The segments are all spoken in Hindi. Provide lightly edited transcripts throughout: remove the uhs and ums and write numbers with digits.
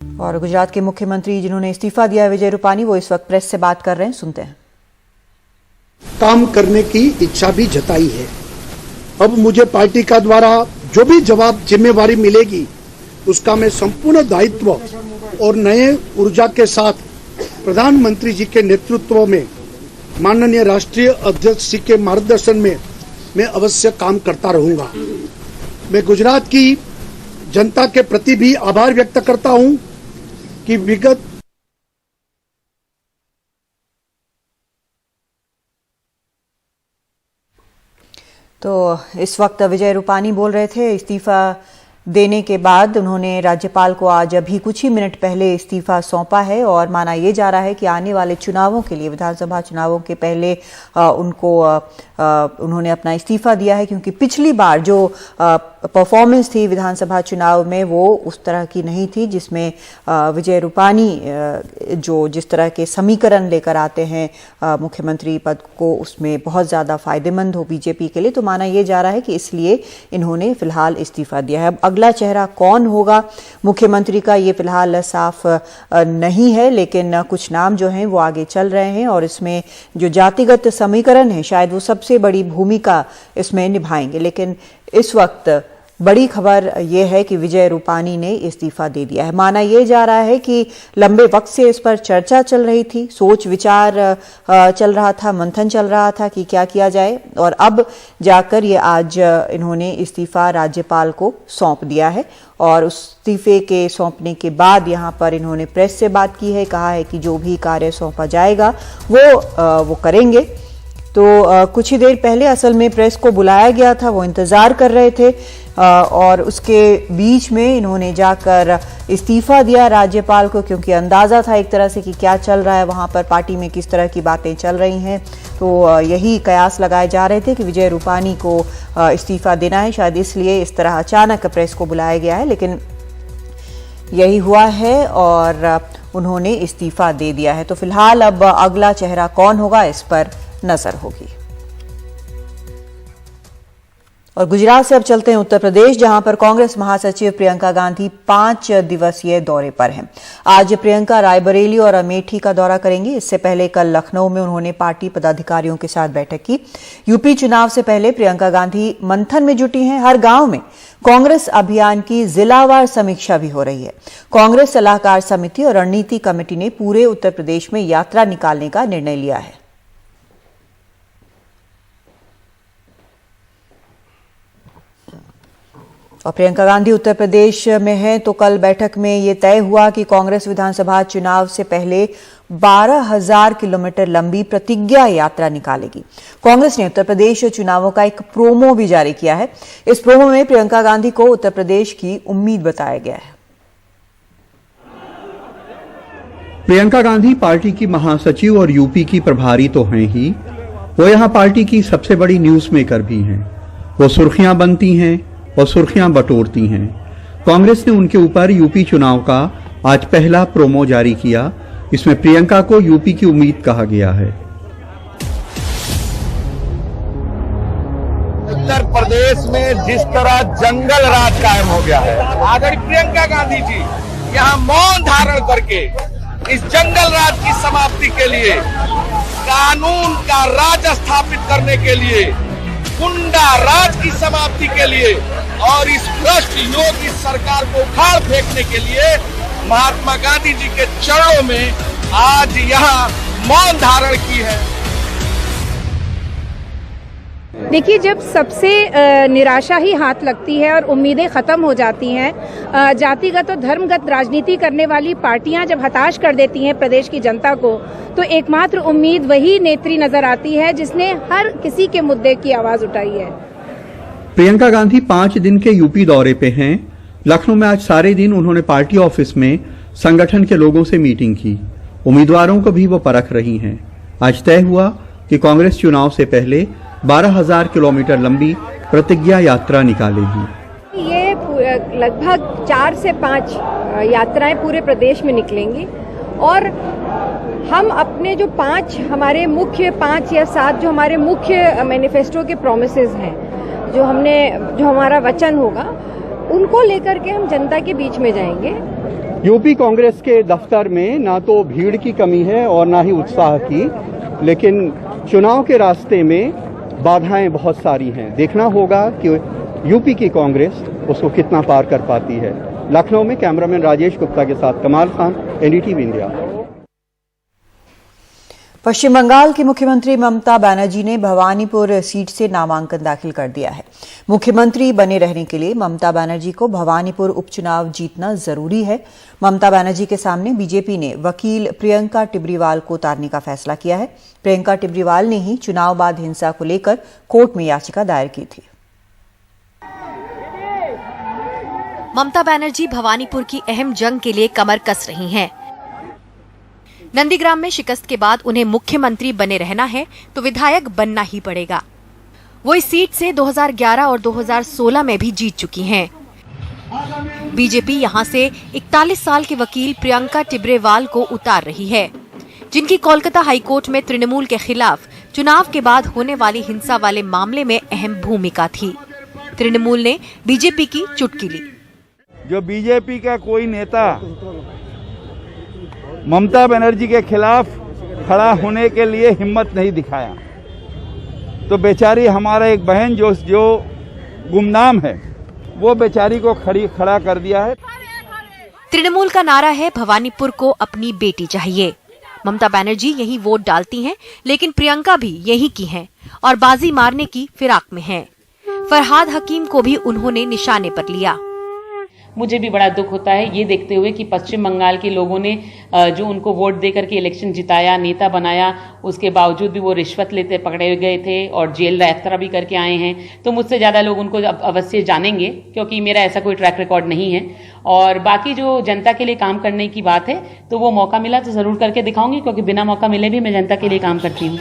और गुजरात के मुख्यमंत्री जिन्होंने इस्तीफा दिया विजय रूपानी, वो इस वक्त प्रेस से बात कर रहे हैं, सुनते हैं। काम करने की इच्छा भी जताई है। अब मुझे पार्टी का द्वारा जो भी जिम्मेवारी मिलेगी उसका मैं संपूर्ण दायित्व और नए ऊर्जा के साथ प्रधानमंत्री जी के नेतृत्व में माननीय राष्ट्रीय अध्यक्ष जी के मार्गदर्शन में मैं अवश्य काम करता रहूंगा। मैं गुजरात की जनता के प्रति भी आभार व्यक्त करता हूं कि विगत तो इस वक्त विजय रूपानी बोल रहे थे। इस्तीफा देने के बाद उन्होंने राज्यपाल को आज अभी कुछ ही मिनट पहले इस्तीफा सौंपा है और माना यह जा रहा है कि आने वाले चुनावों के लिए, विधानसभा चुनावों के पहले उन्होंने अपना इस्तीफा दिया है, क्योंकि पिछली बार जो परफॉर्मेंस थी विधानसभा चुनाव में वो उस तरह की नहीं थी, जिसमें विजय रूपानी जो जिस तरह के समीकरण लेकर आते हैं मुख्यमंत्री पद को, उसमें बहुत ज़्यादा फायदेमंद हो बीजेपी के लिए। तो माना यह जा रहा है कि इसलिए इन्होंने फिलहाल इस्तीफा दिया है। अब अगला चेहरा कौन होगा मुख्यमंत्री का, ये फिलहाल साफ नहीं है, लेकिन कुछ नाम जो हैं वो आगे चल रहे हैं और इसमें जो जातिगत समीकरण है शायद वो सबसे बड़ी भूमिका इसमें निभाएंगे। लेकिन इस वक्त बड़ी खबर यह है कि विजय रूपानी ने इस्तीफा दे दिया है। माना यह जा रहा है कि लंबे वक्त से इस पर चर्चा चल रही थी, सोच विचार चल रहा था, मंथन चल रहा था कि क्या किया जाए, और अब जाकर ये आज इन्होंने इस्तीफा राज्यपाल को सौंप दिया है। और उस इस्तीफे के सौंपने के बाद यहाँ पर इन्होंने प्रेस से बात की है, कहा है कि जो भी कार्य सौंपा जाएगा वो करेंगे। तो कुछ ही देर पहले असल में प्रेस को बुलाया गया था, वो इंतज़ार कर रहे थे और उसके बीच में इन्होंने जाकर इस्तीफा दिया राज्यपाल को, क्योंकि अंदाज़ा था एक तरह से कि क्या चल रहा है वहाँ पर, पार्टी में किस तरह की बातें चल रही हैं। तो यही कयास लगाए जा रहे थे कि विजय रूपानी को इस्तीफा देना है, शायद इसलिए इस तरह अचानक प्रेस को बुलाया गया है, लेकिन यही हुआ है और उन्होंने इस्तीफा दे दिया है। तो फिलहाल अब अगला चेहरा कौन होगा इस पर नजर होगी। और गुजरात से अब चलते हैं उत्तर प्रदेश, जहां पर कांग्रेस महासचिव प्रियंका गांधी 5 दिवसीय दौरे पर हैं। आज प्रियंका रायबरेली और अमेठी का दौरा करेंगी। इससे पहले कल लखनऊ में उन्होंने पार्टी पदाधिकारियों के साथ बैठक की। यूपी चुनाव से पहले प्रियंका गांधी मंथन में जुटी हैं। हर गांव में कांग्रेस अभियान की जिलावार समीक्षा भी हो रही है। कांग्रेस सलाहकार समिति और रणनीति कमेटी ने पूरे उत्तर प्रदेश में यात्रा निकालने का निर्णय लिया है। और प्रियंका गांधी उत्तर प्रदेश में हैं, तो कल बैठक में ये तय हुआ कि कांग्रेस विधानसभा चुनाव से पहले 12,000 किलोमीटर लंबी प्रतिज्ञा यात्रा निकालेगी। कांग्रेस ने उत्तर प्रदेश चुनावों का एक प्रोमो भी जारी किया है। इस प्रोमो में प्रियंका गांधी को उत्तर प्रदेश की उम्मीद बताया गया है। प्रियंका गांधी पार्टी की महासचिव और यूपी की प्रभारी तो हैं ही, वो यहाँ पार्टी की सबसे बड़ी न्यूज मेकर भी हैं। वो सुर्खियां बनती हैं और सुर्खियां बटोरती हैं। कांग्रेस ने उनके ऊपर यूपी चुनाव का आज पहला प्रोमो जारी किया। इसमें प्रियंका को यूपी की उम्मीद कहा गया है। उत्तर प्रदेश में जिस तरह जंगल राज कायम हो गया है, आदरणीय प्रियंका गांधी जी यहाँ मौन धारण करके इस जंगल राज की समाप्ति के लिए, कानून का राज स्थापित करने के लिए, गुंडा राज की समाप्ति के लिए और इस भ्रष्ट योगी सरकार को उखाड़ फेंकने के लिए महात्मा गांधी जी के चरणों में आज यहाँ मौन धारण की है। देखिए, जब सबसे निराशा ही हाथ लगती है और उम्मीदें खत्म हो जाती हैं, जातिगत और धर्मगत राजनीति करने वाली पार्टियां जब हताश कर देती हैं प्रदेश की जनता को, तो एकमात्र उम्मीद वही नेत्री नजर आती है जिसने हर किसी के मुद्दे की आवाज उठाई है। प्रियंका गांधी 5 दिन के यूपी दौरे पे हैं। लखनऊ में आज सारे दिन उन्होंने पार्टी ऑफिस में संगठन के लोगों से मीटिंग की। उम्मीदवारों को भी वो परख रही हैं। आज तय हुआ कि कांग्रेस चुनाव से पहले 12,000 किलोमीटर लंबी प्रतिज्ञा यात्रा निकालेगी। ये लगभग 4 से 5 यात्राएं पूरे प्रदेश में निकलेंगी और हम अपने जो 5 हमारे मुख्य 5 या 7 जो हमारे मुख्य मैनिफेस्टो के प्रोमिसेस हैं, जो हमारा वचन होगा, उनको लेकर के हम जनता के बीच में जाएंगे। यूपी कांग्रेस के दफ्तर में ना तो भीड़ की कमी है और ना ही उत्साह की, लेकिन चुनाव के रास्ते में बाधाएं बहुत सारी हैं। देखना होगा कि यूपी की कांग्रेस उसको कितना पार कर पाती है। लखनऊ में कैमरामैन राजेश गुप्ता के साथ कमाल खान, एनडीटीवी इंडिया। पश्चिम बंगाल की मुख्यमंत्री ममता बनर्जी ने भवानीपुर सीट से नामांकन दाखिल कर दिया है। मुख्यमंत्री बने रहने के लिए ममता बनर्जी को भवानीपुर उपचुनाव जीतना जरूरी है। ममता बनर्जी के सामने बीजेपी ने वकील प्रियंका टिब्रीवाल को उतारने का फैसला किया है। प्रियंका टिब्रीवाल ने ही चुनाव बाद हिंसा को लेकर कोर्ट में याचिका दायर की थी। ममता बनर्जी भवानीपुर की अहम जंग के लिए कमर कस रही हैं। नंदीग्राम में शिकस्त के बाद उन्हें मुख्यमंत्री बने रहना है तो विधायक बनना ही पड़ेगा। वो इस सीट से 2011 और 2016 में भी जीत चुकी हैं। बीजेपी यहां से 41 साल के वकील प्रियंका टिब्रेवाल को उतार रही है, जिनकी कोलकाता हाईकोर्ट में तृणमूल के खिलाफ चुनाव के बाद होने वाली हिंसा वाले मामले में अहम भूमिका थी। तृणमूल ने बीजेपी की चुटकी ली। जो बीजेपी का कोई नेता ममता बनर्जी के खिलाफ खड़ा होने के लिए हिम्मत नहीं दिखाया, तो बेचारी हमारा एक बहन जो गुमनाम है, वो बेचारी को खड़ा कर दिया है। तृणमूल का नारा है भवानीपुर को अपनी बेटी चाहिए। ममता बनर्जी यही वोट डालती हैं, लेकिन प्रियंका भी यही की हैं और बाजी मारने की फिराक में हैं। फरहाद हकीम को भी उन्होंने निशाने पर लिया। मुझे भी बड़ा दुख होता है ये देखते हुए कि पश्चिम बंगाल के लोगों ने जो उनको वोट देकर के इलेक्शन जिताया, नेता बनाया, उसके बावजूद भी वो रिश्वत लेते पकड़े गए थे और जेल यात्रा भी करके आए हैं। तो मुझसे ज़्यादा लोग उनको अवश्य जानेंगे, क्योंकि मेरा ऐसा कोई ट्रैक रिकॉर्ड नहीं है। और बाकी जो जनता के लिए काम करने की बात है, तो वो मौका मिला तो जरूर करके दिखाऊंगी, क्योंकि बिना मौका मिले भी मैं जनता के लिए काम करती हूँ।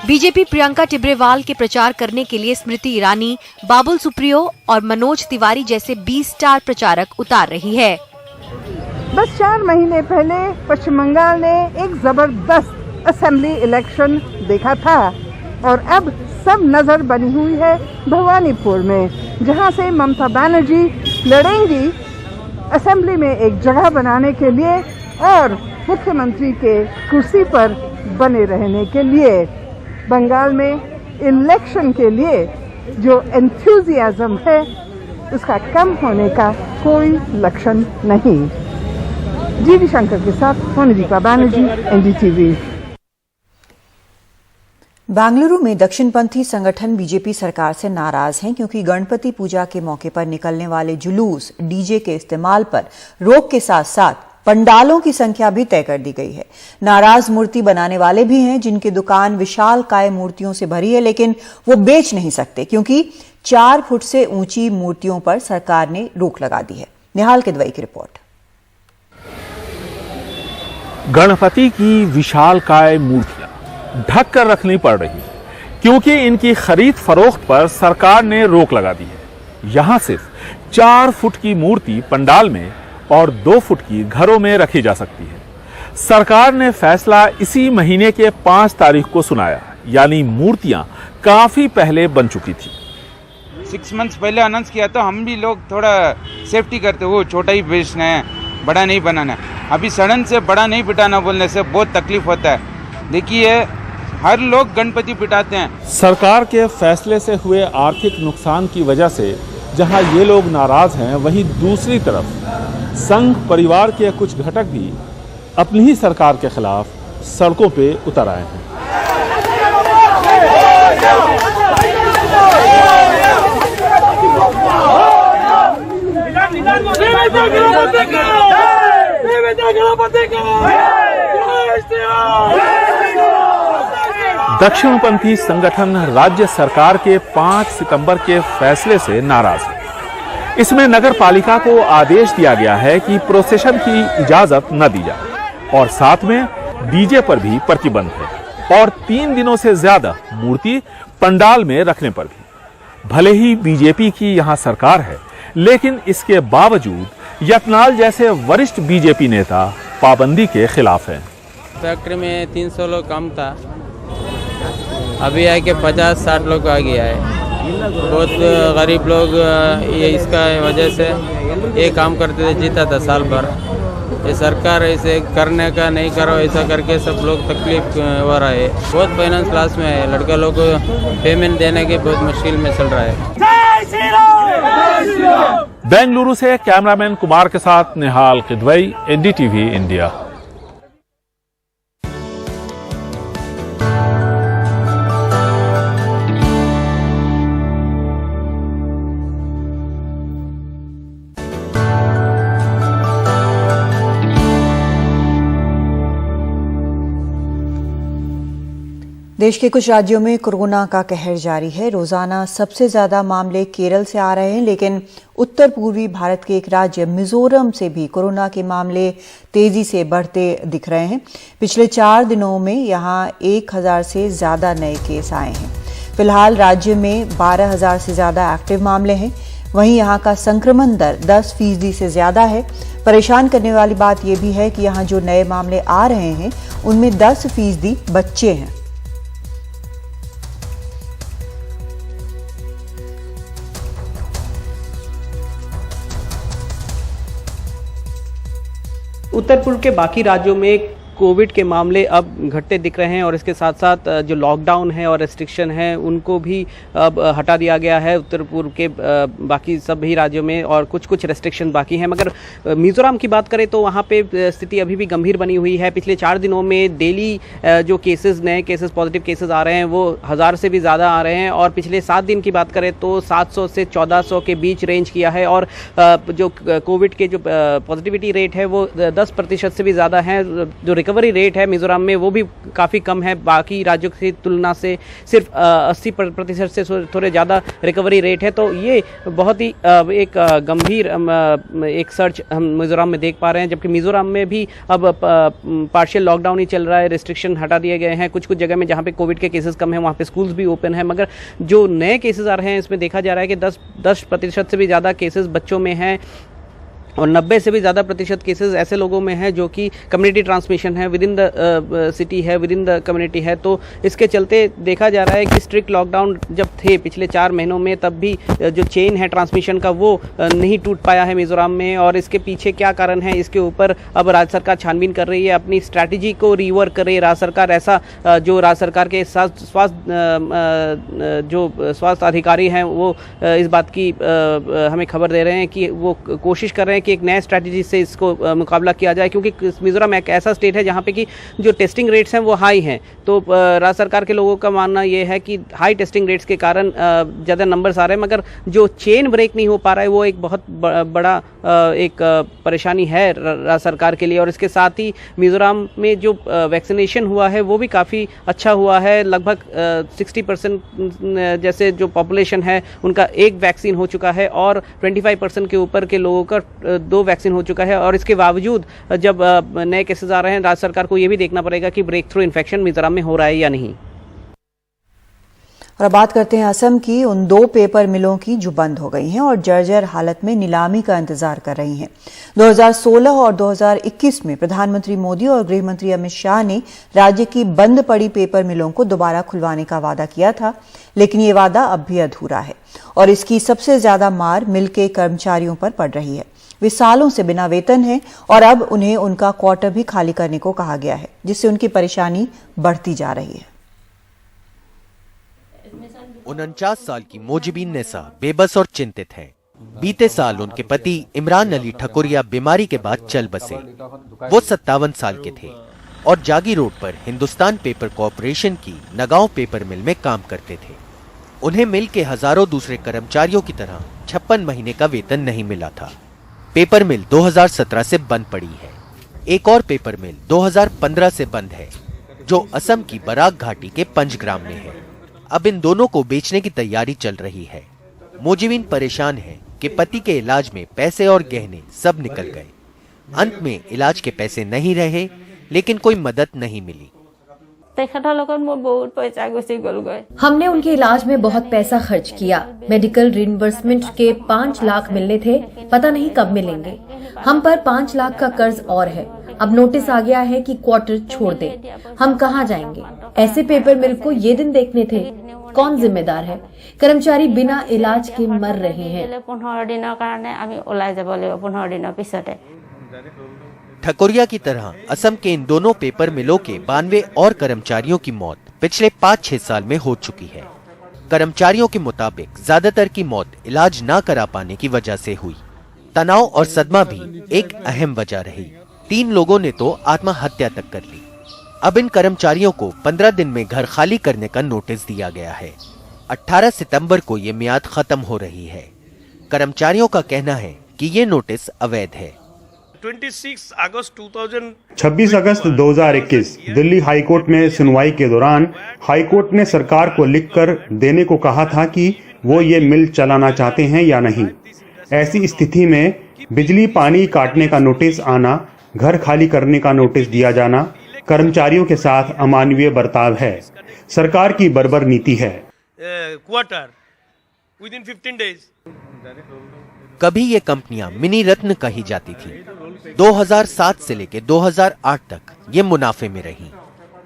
बीजेपी प्रियंका टिब्रेवाल के प्रचार करने के लिए स्मृति ईरानी, बाबुल सुप्रियो और मनोज तिवारी जैसे 20 स्टार प्रचारक उतार रही है। बस 4 महीने पहले पश्चिम बंगाल ने एक जबरदस्त असेंबली इलेक्शन देखा था और अब सब नजर बनी हुई है भवानीपुर में, जहां से ममता बनर्जी लड़ेंगी असेंबली में एक जगह बनाने के लिए और मुख्यमंत्री के कुर्सी पर बने रहने के लिए। बंगाल में इलेक्शन के लिए जो एंथुजियाज्म है उसका कम होने का कोई लक्षण नहीं। जीवी शंकर के साथ मोनिका बनर्जी, एनडीटीवी। बेंगलुरु में दक्षिणपंथी संगठन बीजेपी सरकार से नाराज हैं, क्योंकि गणपति पूजा के मौके पर निकलने वाले जुलूस, डीजे के इस्तेमाल पर रोक के साथ साथ पंडालों की संख्या भी तय कर दी गई है। नाराज मूर्ति बनाने वाले भी हैं, जिनकी दुकान विशालकाय मूर्तियों से भरी है, लेकिन वो बेच नहीं सकते, क्योंकि 4 फुट से ऊंची मूर्तियों पर सरकार ने रोक लगा दी है। निहाल किदवई की रिपोर्ट। गणपति की विशालकाय मूर्तियां ढक कर रखनी पड़ रही है, क्योंकि इनकी खरीद फरोख्त पर सरकार ने रोक लगा दी है। यहां सिर्फ 4 फुट की मूर्ति पंडाल में और 2 फुट की घरों में रखी जा सकती है। सरकार ने फैसला इसी महीने के 5 तारीख को सुनाया, यानी मूर्तियां काफी पहले बन चुकी थी। 6 मंथ्स पहले अनाउंस किया तो हम भी लोग थोड़ा सेफ्टी करते, वो छोटा ही बेचना है, बड़ा नहीं बनाना है। अभी सडन से बड़ा नहीं पिटाना बोलने से बहुत तकलीफ होता है। देखिए, हर लोग गणपति पिटाते हैं। सरकार के फैसले से हुए आर्थिक नुकसान की वजह से जहां ये लोग नाराज हैं, वहीं दूसरी तरफ संघ परिवार के कुछ घटक भी अपनी ही सरकार के खिलाफ सड़कों पे उतर आए हैं। दक्षिणपंथी संगठन राज्य सरकार के 5 सितंबर के फैसले से नाराज है। इसमें नगर पालिका को आदेश दिया गया है कि प्रोसेशन की इजाजत न दी जाए और साथ में डीजे पर भी प्रतिबंध है और 3 दिनों से ज्यादा मूर्ति पंडाल में रखने पर भी। भले ही बीजेपी की यहां सरकार है, लेकिन इसके बावजूद यतनाल जैसे वरिष्ठ बीजेपी नेता पाबंदी के खिलाफ हैं। फैक्ट्री में 300 लोग कम था, अभी आके 50-60 लोग आ गया है। बहुत गरीब लोग ये इसका वजह से ये काम करते थे, जीता था साल भर। ये सरकार ऐसे करने का नहीं करो, ऐसा करके सब लोग तकलीफ हो रहा है। बहुत फाइनेंस क्लास में है, लड़का लोग को पेमेंट देने के बहुत मुश्किल में चल रहा है। बेंगलुरु से कैमरामैन कुमार के साथ निहाल किदवई, एनडीटीवी इंडिया। देश के कुछ राज्यों में कोरोना का कहर जारी है। रोजाना सबसे ज्यादा मामले केरल से आ रहे हैं, लेकिन उत्तर पूर्वी भारत के एक राज्य मिजोरम से भी कोरोना के मामले तेजी से बढ़ते दिख रहे हैं। पिछले 4 दिनों में यहां 1000 से ज्यादा नए केस आए हैं। फिलहाल राज्य में 12,000 से ज्यादा एक्टिव मामले हैं। वहीं यहां का संक्रमण दर 10% से ज्यादा है। परेशान करने वाली बात यह भी है कि यहां जो नए मामले आ रहे हैं उनमें 10% बच्चे हैं। उत्तर पूर्व के बाकी राज्यों में कोविड के मामले अब घटते दिख रहे हैं और इसके साथ साथ जो लॉकडाउन है और रेस्ट्रिक्शन है उनको भी अब हटा दिया गया है उत्तर पूर्व के बाकी सभी राज्यों में, और कुछ रेस्ट्रिक्शन बाकी हैं। मगर मिजोरम की बात करें तो वहाँ पे स्थिति अभी भी गंभीर बनी हुई है। पिछले 4 दिनों में डेली जो केसेस, नए केसेस, पॉजिटिव केसेस आ रहे हैं वो 1000 से भी ज़्यादा आ रहे हैं, और पिछले 7 दिन की बात करें तो 700 से 1400 के बीच रेंज किया है। और जो कोविड के जो पॉजिटिविटी रेट है वो 10% से भी ज़्यादा है। जो रिकवरी रेट है मिजोरम में वो भी काफ़ी कम है, बाकी राज्यों की तुलना से सिर्फ 80% से थोड़े ज़्यादा रिकवरी रेट है। तो ये बहुत ही एक गंभीर एक सर्च हम मिजोरम में देख पा रहे हैं, जबकि मिजोरम में भी अब पार्शियल लॉकडाउन ही चल रहा है, रिस्ट्रिक्शन हटा दिए गए हैं। कुछ जगह में जहाँ पे कोविड के केसेस कम है वहाँ पे स्कूल्स भी ओपन है, मगर जो नए केसेस आ रहे हैं इसमें देखा जा रहा है कि 10% से भी ज़्यादा केसेस बच्चों में हैं, और 90 से भी ज़्यादा प्रतिशत केसेस ऐसे लोगों में है जो कि कम्युनिटी ट्रांसमिशन है, विद इन द सिटी है, विद इन द कम्युनिटी है। तो इसके चलते देखा जा रहा है कि स्ट्रिक्ट लॉकडाउन जब थे पिछले 4 महीनों में, तब भी जो चेन है ट्रांसमिशन का वो नहीं टूट पाया है मिजोरम में। और इसके पीछे क्या कारण है, इसके ऊपर अब राज्य सरकार छानबीन कर रही है, अपनी स्ट्रैटेजी को रिवर्क कर रही है राज्य सरकार। ऐसा जो राज्य सरकार के स्वास्थ्य अधिकारी हैं वो इस बात की हमें खबर दे रहे हैं कि वो कोशिश कर रहे हैं कि एक नए स्ट्रैटेजी से इसको मुकाबला किया जाए, क्योंकि मिजोरम एक ऐसा स्टेट है जहां पे कि जो टेस्टिंग रेट्स हैं वो हाई हैं। तो राज्य सरकार के लोगों का मानना ये है कि हाई टेस्टिंग रेट्स के कारण ज़्यादा नंबर्स आ रहे हैं, मगर जो चेन ब्रेक नहीं हो पा रहा है वो एक बहुत बड़ा एक परेशानी है राज्य सरकार के लिए। और इसके साथ ही मिजोरम में जो वैक्सीनेशन हुआ है वो भी काफ़ी अच्छा हुआ है। लगभग 60% जैसे जो पॉपुलेशन है उनका 1 वैक्सीन हो चुका है, और 25% के ऊपर के लोगों का 2 वैक्सीन हो चुका है। और इसके बावजूद जब नए केसेस आ रहे हैं, राज्य सरकार को यह भी देखना पड़ेगा कि ब्रेक थ्रू इन्फेक्शन मिजोरम में हो रहा है या नहीं। और बात करते हैं असम की, उन 2 पेपर मिलों की जो बंद हो गई हैं और जर्जर हालत में नीलामी का इंतजार कर रही हैं। 2016 और 2021 में प्रधानमंत्री मोदी और गृह मंत्री अमित शाह ने राज्य की बंद पड़ी पेपर मिलों को दोबारा खुलवाने का वादा किया था, लेकिन ये वादा अब भी अधूरा है और इसकी सबसे ज्यादा मार मिल के कर्मचारियों पर पड़ रही है। वे सालों से बिना वेतन हैं और अब उन्हें उनका क्वार्टर भी खाली करने को कहा गया है, जिससे उनकी परेशानी बढ़ती जा रही है। 49 साल की मोजिबीन नेसा बेबस और चिंतित हैं। बीते साल उनके पति इमरान अली ठकुरिया बीमारी के बाद चल बसे। वो 57 साल के थे और जागी रोड पर हिंदुस्तान पेपर कॉरपोरेशन की नगांव पेपर मिल में काम करते थे। उन्हें मिल के हजारों दूसरे कर्मचारियों की तरह 56 महीने का वेतन नहीं मिला था। पेपर मिल 2017 से बंद पड़ी है। एक और पेपर मिल 2015 से बंद है, जो असम की बराक घाटी के पंचग्राम में है। अब इन दोनों को बेचने की तैयारी चल रही है। मोजिबीन परेशान है कि पति के इलाज में पैसे और गहने सब निकल गए। अंत में इलाज के पैसे नहीं रहे, लेकिन कोई मदद नहीं मिली। हमने उनके इलाज में बहुत पैसा खर्च किया। मेडिकल रिइंबर्समेंट के 5 लाख मिलने थे, पता नहीं कब मिलेंगे। हम पर 5 लाख का कर्ज और है। अब नोटिस आ गया है कि क्वार्टर छोड़ दे। हम कहाँ जाएंगे? ऐसे पेपर मिल को ये दिन देखने थे। कौन जिम्मेदार है? कर्मचारी बिना इलाज के मर रहे हैं। ठकुरिया की तरह असम के इन दोनों पेपर मिलों के 92 और कर्मचारियों की मौत पिछले 5-6 साल में हो चुकी है। कर्मचारियों के मुताबिक ज्यादातर की मौत इलाज न करा पाने की वजह से हुई। तनाव और सदमा भी एक अहम वजह रही। 3 लोगों ने तो आत्महत्या तक कर ली। अब इन कर्मचारियों को 15 दिन में घर खाली करने का नोटिस दिया गया है। 18 सितंबर को ये मियाद खत्म हो रही है। कर्मचारियों का कहना है कि ये नोटिस अवैध है। 26 अगस्त 2021 दिल्ली हाईकोर्ट में सुनवाई के दौरान हाईकोर्ट ने सरकार को लिखकर देने को कहा था कि वो ये मिल चलाना चाहते हैं या नहीं। ऐसी स्थिति में बिजली पानी काटने का नोटिस आना, घर खाली करने का नोटिस दिया जाना कर्मचारियों के साथ अमानवीय बर्ताव है। सरकार की बर्बर नीति है। कभी ये कंपनियां मिनी रत्न कही जाती थी। 2007 से लेकर 2008 तक ये मुनाफे में रही।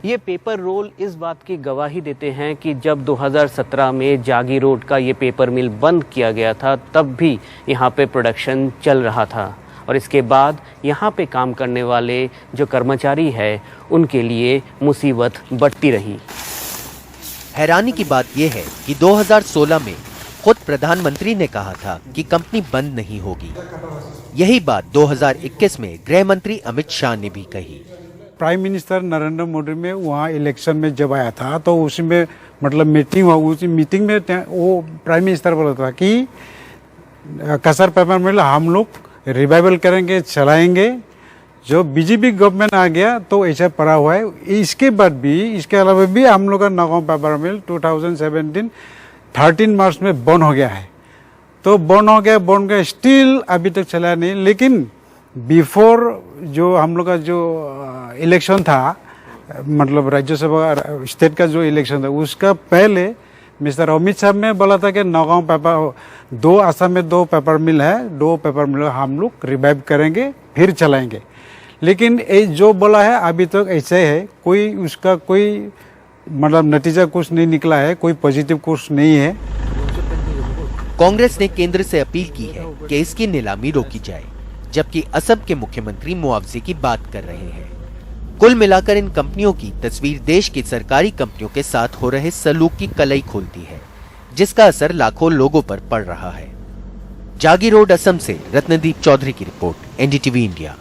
ये पेपर रोल इस बात की गवाही देते हैं कि जब 2017 में जागी रोड का ये पेपर मिल बंद किया गया था, तब भी यहाँ पे प्रोडक्शन चल रहा था और इसके बाद यहाँ पे काम करने वाले जो कर्मचारी है उनके लिए मुसीबत बढ़ती रही। हैरानी की बात यह है कि 2016 में खुद प्रधानमंत्री ने कहा था कि कंपनी बंद नहीं होगी। यही बात 2021 में गृह मंत्री अमित शाह ने भी कही। प्राइम मिनिस्टर नरेंद्र मोदी में वहाँ इलेक्शन में जब आया था तो उसमें मतलब मीटिंग हुआ, उसी मीटिंग में वो प्राइम मिनिस्टर बोला था कि कसर पेपर मिल हम लोग रिवाइवल करेंगे, चलाएंगे। जो बीजेपी गवर्नमेंट आ गया तो ऐसा पड़ा हुआ है। इसके बाद भी, इसके अलावा भी हम लोग का नगांव पेपर मिल 2017 13 मार्च में बंद हो गया है। तो बंद हो गया स्टिल अभी तक चला नहीं। लेकिन बिफोर जो हम लोग का जो इलेक्शन था, मतलब राज्यसभा स्टेट का जो इलेक्शन था, उसका पहले मिस्टर अमित शाह ने बोला था कि नगांव पेपर 2 असम में 2 पेपर मिल है, 2 पेपर मिल हम लोग रिवाइव करेंगे फिर चलाएंगे। लेकिन जो बोला है अभी तक ऐसे है, कोई उसका कोई मतलब नतीजा कुछ नहीं निकला है, कोई पॉजिटिव कुछ नहीं है। कांग्रेस ने केंद्र से अपील की है कि इसकी नीलामी रोकी जाए, जबकि असम के मुख्यमंत्री मुआवजे की बात कर रहे हैं। कुल मिलाकर इन कंपनियों की तस्वीर देश की सरकारी कंपनियों के साथ हो रहे सलूक की कलई खोलती है, जिसका असर लाखों लोगों पर पड़ रहा है। जागी रोड असम से रत्नदीप चौधरी की रिपोर्ट, एनडीटीवी इंडिया।